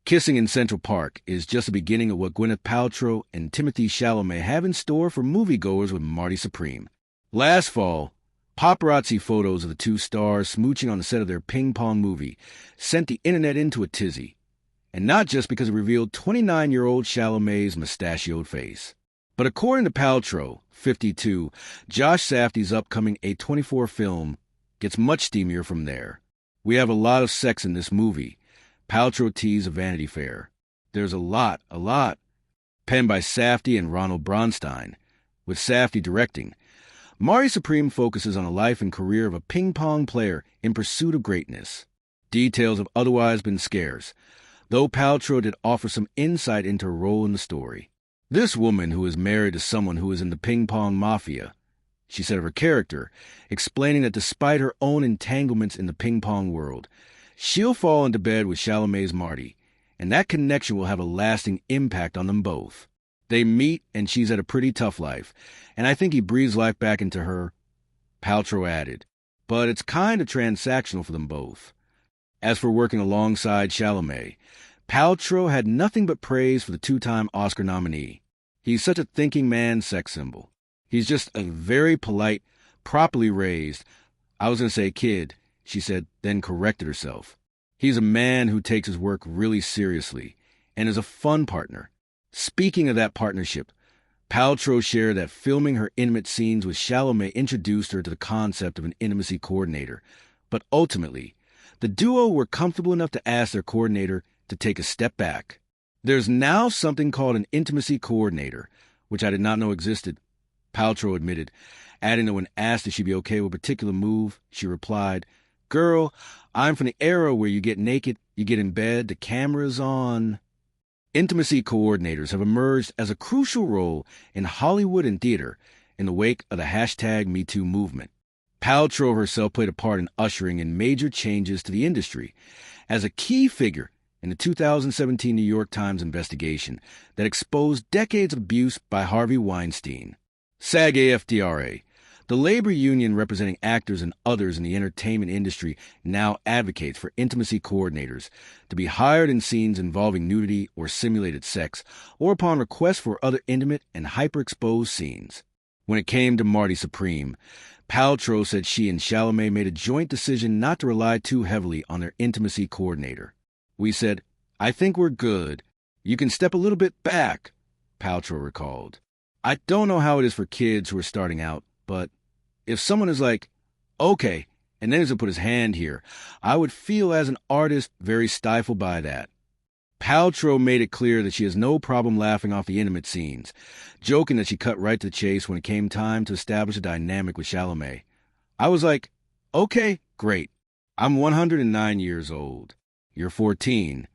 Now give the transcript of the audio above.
Kissing in Central Park is just the beginning of what Gwyneth Paltrow and Timothée Chalamet have in store for moviegoers with Marty Supreme. Last fall, paparazzi photos of the two stars smooching on the set of their ping-pong movie sent the internet into a tizzy. And not just because it revealed 29-year-old Chalamet's mustachioed face. But according to Paltrow, 52, Josh Safdie's upcoming A24 film gets much steamier from there. We have a lot of sex in this movie. Paltrow teased a Vanity Fair. There's a lot. Penned by Safdie and Ronald Bronstein, with Safdie directing. Marty Supreme focuses on the life and career of a ping-pong player in pursuit of greatness. Details have otherwise been scarce, though Paltrow did offer some insight into her role in the story. This woman who is married to someone who is in the ping-pong mafia, she said of her character, explaining that despite her own entanglements in the ping-pong world, she'll fall into bed with Chalamet's Marty, and that connection will have a lasting impact on them both. They meet, and she's had a pretty tough life, and I think he breathes life back into her, Paltrow added. But it's kind of transactional for them both. As for working alongside Chalamet, Paltrow had nothing but praise for the two-time Oscar nominee. He's such a thinking man sex symbol. He's just a very polite, properly raised, I was going to say kid, she said, then corrected herself. He's a man who takes his work really seriously and is a fun partner. Speaking of that partnership, Paltrow shared that filming her intimate scenes with Chalamet introduced her to the concept of an intimacy coordinator, but ultimately, the duo were comfortable enough to ask their coordinator to take a step back. There's now something called an intimacy coordinator, which I did not know existed, Paltrow admitted, adding that when asked if she'd be okay with a particular move, she replied, "Girl, I'm from the era where you get naked, you get in bed, the camera's on." Intimacy coordinators have emerged as a crucial role in Hollywood and theater in the wake of the #MeToo movement. Paltrow herself played a part in ushering in major changes to the industry as a key figure in the 2017 New York Times investigation that exposed decades of abuse by Harvey Weinstein. SAG-AFTRA, the labor union representing actors and others in the entertainment industry, now advocates for intimacy coordinators to be hired in scenes involving nudity or simulated sex, or upon request for other intimate and hyper-exposed scenes. When it came to Marty Supreme, Paltrow said she and Chalamet made a joint decision not to rely too heavily on their intimacy coordinator. "We said, I think we're good. You can step a little bit back," Paltrow recalled. "I don't know how it is for kids who are starting out, but if someone is like, okay, and then doesn't put his hand here, I would feel as an artist very stifled by that." Paltrow made it clear that she has no problem laughing off the intimate scenes, joking that she cut right to the chase when it came time to establish a dynamic with Chalamet. "I was like, okay, great. I'm 109 years old. You're 14.